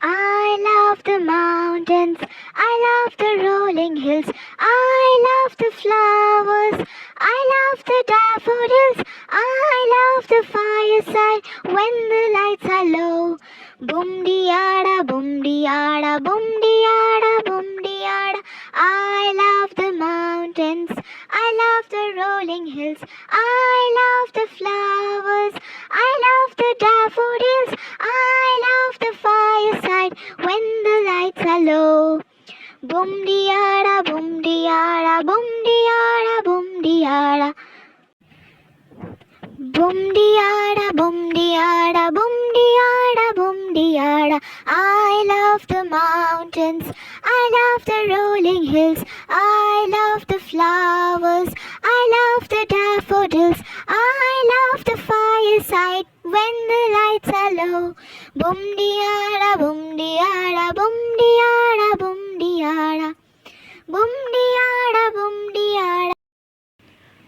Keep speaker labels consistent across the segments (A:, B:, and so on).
A: I love the mountains, I love the rolling hills, I love the flowers, I love the daffodils, I love the fireside when the lights are low. Boom diada, boom diada, boom diada, boom diada. I love the mountains, I love the rolling hills, I love the flowers, I love the daffodils, I love the fireside when the lights are low. Boom diada, boom diada, boom diada, boom diada. Boom diada, boom diada, boom diada, boom diada. I love the mountains, I love the rolling hills, I love the flowers, I love the daffodils, I love the fireside when the lights are low. Boom diada, boom diada, boom diada, boom diada. Boom diada, boom diada.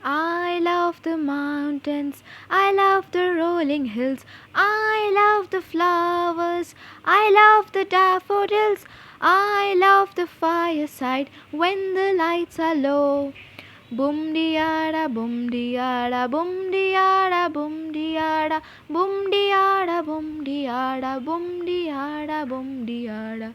B: I love the mountains, I love the rolling hills, I love the flowers, I love the daffodils, I love the fireside when the lights are low. Boom diada, boom diada, boom diada, boom diada, boom diada, boom diada, boom diada, boom diada.